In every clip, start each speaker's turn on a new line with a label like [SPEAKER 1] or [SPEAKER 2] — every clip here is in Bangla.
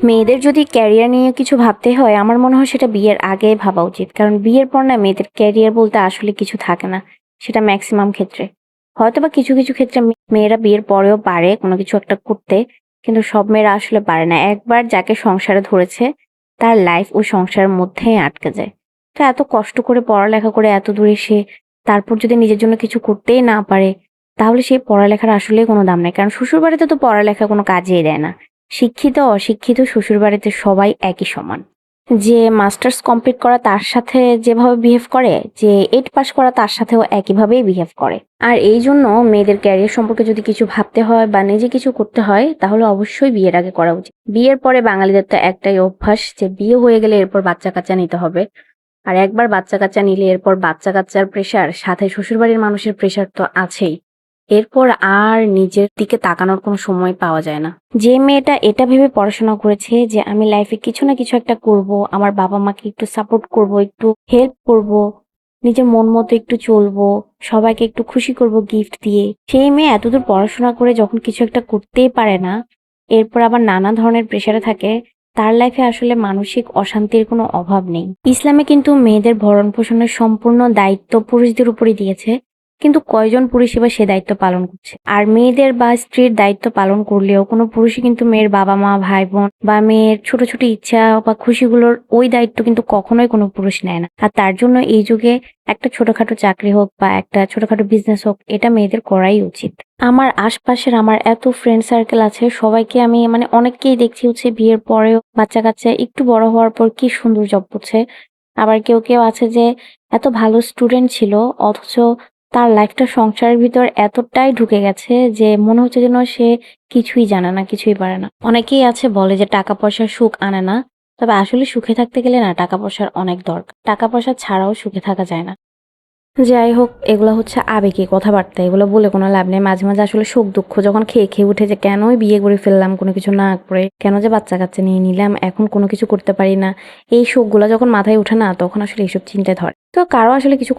[SPEAKER 1] মেয়েদের যদি ক্যারিয়ার নিয়ে কিছু ভাবতে হয় আমার মনে হয় সেটা বিয়ের আগে ভাবা উচিত। কারণ বিয়ের পর না মেয়েদের ক্যারিয়ার বলতে আসলে কিছু থাকে না। সেটা ম্যাক্সিমাম ক্ষেত্রে। হয়তোবা কিছু ক্ষেত্রে মেয়েরা বিয়ের পরেও পারে কোনো কিছু একটা করতে। কিন্তু সব মেয়েরা আসলে পারে না। একবার যাকে সংসারে ধরেছে তার লাইফ ওই সংসারের মধ্যেই আটকে যায়। তো এত কষ্ট করে পড়ালেখা করে এত দূরে সে তারপর যদি নিজের জন্য কিছু করতেই না পারে তাহলে সেই পড়ালেখার আসলেই কোনো দাম নাই। কারণ শ্বশুরবাড়িতে তো পড়ালেখা কোনো কাজেই দেয় না। শিক্ষিত অশিক্ষিত শ্বশুরবাড়িতে সবাই একই সমান। যে মাস্টার্স কমপ্লিট করা তার সাথে যেভাবে বিহেভ করে, যে 8 পাস করা তার সাথেও একইভাবেই বিহেভ করে। আর এই জন্য মেয়েদের ক্যারিয়ার সম্পর্কে যদি কিছু ভাবতে হয় বা নিজে কিছু করতে হয় তাহলে অবশ্যই বিয়ের আগে করা উচিত। বিয়ের পরে বাঙালিদের তো একটাই অভ্যাস যে বিয়ে হয়ে গেলে এরপর বাচ্চা কাচ্চা নিতে হবে। আর একবার বাচ্চা কাচ্চা নিলে এরপর বাচ্চা কাচ্চার প্রেশার সাথে শ্বশুরবাড়ির মানুষের প্রেশার তো আছেই। এরপর আর নিজের দিকে তাকানোর কোনো সময় পাওয়া যায় না। যে মেয়েটা এটা ভেবে পড়াশোনা করেছে যে আমি লাইফে কিছু না কিছু একটা করব, আমার বাবা মাকে একটু সাপোর্ট করব, একটু হেল্প করব, নিজের মন মতো একটু চলবো, সবাইকে একটু খুশি করব গিফট দিয়ে, সেই মেয়ে এতদূর পড়াশোনা করে যখন কিছু একটা করতেই পারে না, এরপর আবার নানা ধরনের প্রেশারে থাকে, তার লাইফে আসলে মানসিক অশান্তির কোনো অভাব নেই। ইসলামে কিন্তু মেয়েদের ভরণ পোষণের সম্পূর্ণ দায়িত্ব পুরুষদের উপরই দিয়েছে। কিন্তু কয়জন পুরুষই বা সে দায়িত্ব পালন করছে? আর মেয়েদের বা স্ত্রীর দায়িত্ব পালন করলেও কোনো পুরুষই কিন্তু মেয়ের বাবা মা ভাই বোন বা মেয়ের ছোট ছোট ইচ্ছা বা খুশিগুলোর ওই দায়িত্ব কিন্তু কখনোই কোনো পুরুষ নেয় না। আর তার জন্য এই যুগে একটা ছোটখাটো চাকরি হোক বা একটা ছোটখাটো বিজনেস হোক, এটা মেয়েদের করাই উচিত। আমার আশপাশের আমার এত ফ্রেন্ড সার্কেল আছে, সবাইকে আমি অনেককেই দেখছি হচ্ছে বিয়ের পরেও বাচ্চা কাচ্চা একটু বড় হওয়ার পর কি সুন্দর জব করছে। আবার কেউ আছে যে এত ভালো স্টুডেন্ট ছিল অথচ তার লাইফটা সংসারের ভিতর এতটাই ঢুকে গেছে যে মনে হচ্ছে যেন সে কিছুই জানে না, কিছুই পারে না। অনেকেই আছে বলে যে টাকা পয়সার সুখ আনে না। তবে আসলে সুখে থাকতে গেলে না টাকা পয়সার অনেক দরকার। টাকা পয়সা ছাড়াও সুখে থাকা যায় না। যাই হোক, এগুলো হচ্ছে আবেগী কথাবার্তা। এগুলো বলে কোনো লাভ নেই। মাঝে মাঝে আসলে সুখ দুঃখ যখন খেয়ে উঠে যে কেনই বিয়ে করে ফেললাম কোনো কিছু না করে, কেন যে বাচ্চা কাচ্চা নিয়ে নিলাম, এখন কোনো কিছু করতে পারি না, এই শোকগুলো যখন মাথায় ওঠে না তখন আসলে এইসব চিন্তায় ধরে। তো কারো আসলে কিছু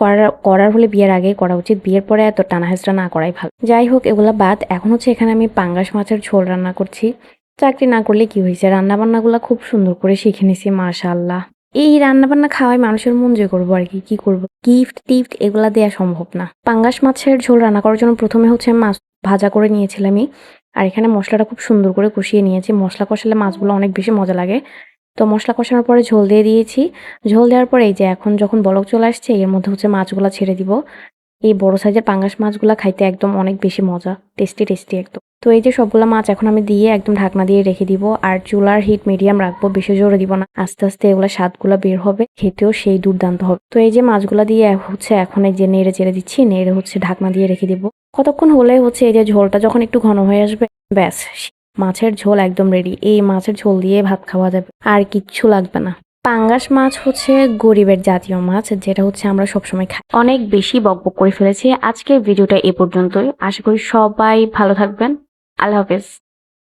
[SPEAKER 1] করার হলে বিয়ের আগেই করা উচিত। বিয়ের পরে এত টানা হেঁচড়া না করাই ভালো। যাই হোক, এগুলা বাদ। এখন হচ্ছে এখানে আমি পাঙ্গাস মাছের ঝোল রান্না করছি। চাকরি না করলে কি হয়েছে, রান্না বান্নাগুলা খুব সুন্দর করে শিখে নিছি মাশাআল্লাহ। এই রান্নাবান্না খাওয়াই মানুষের মন জয় করবো আর কি। কি করবো, গিফট টিফট এগুলা দেয়া সম্ভব না। পাঙ্গাস মাছের ঝোল রান্না করার জন্য প্রথমে হচ্ছে মাছ ভাজা করে নিয়েছিলামই। আর এখানে মশলাটা খুব সুন্দর করে কষিয়ে নিয়েছি। মশলা কষালে মাছগুলো অনেক বেশি মজা লাগে। তো মশলা কষানোর পরে ঝোল দিয়ে দিয়েছি। ঝোল দেওয়ার পরে এই যে এখন যখন বলক চলে আসছে এর মধ্যে হচ্ছে মাছগুলা ছেড়ে দিব। এই বড় সাইজের পাঙ্গাস মাছগুলা খাইতে একদম অনেক বেশি মজা, টেস্টি টেস্টি একদম। তো এই যে সবগুলা মাছ এখন আমি দিয়ে একদম ঢাকনা দিয়ে রেখে দিব। আর চুলার হিট মিডিয়াম রাখবো, বেশি জোরে দিব না। আস্তে আস্তে এগুলা স্বাদগুলা বের হবে, খেতেও সেই দুর্দান্ত হবে। তো এই যে মাছগুলা দিয়ে হচ্ছে এখন এই যে নেড়ে চেড়ে দিচ্ছি, নেড়ে হচ্ছে ঢাকনা দিয়ে রেখে দিব। কতক্ষণ হলে হচ্ছে এই যে ঝোলটা যখন একটু ঘন হয়ে আসবে, ব্যাস মাছের ঝোল একদম রেডি। এই মাছের ঝোল দিয়ে ভাত খাওয়া যাবে, আর কিচ্ছু লাগবে না। পাঙ্গাস মাছ হচ্ছে গরিবের জাতীয় মাছ, যেটা হচ্ছে আমরা সবসময় খাই। অনেক বেশি বকবক করে ফেলেছি। আজকের ভিডিওটা এ পর্যন্তই। আশা করি সবাই ভালো থাকবেন। আল্লাহ হাফেজ।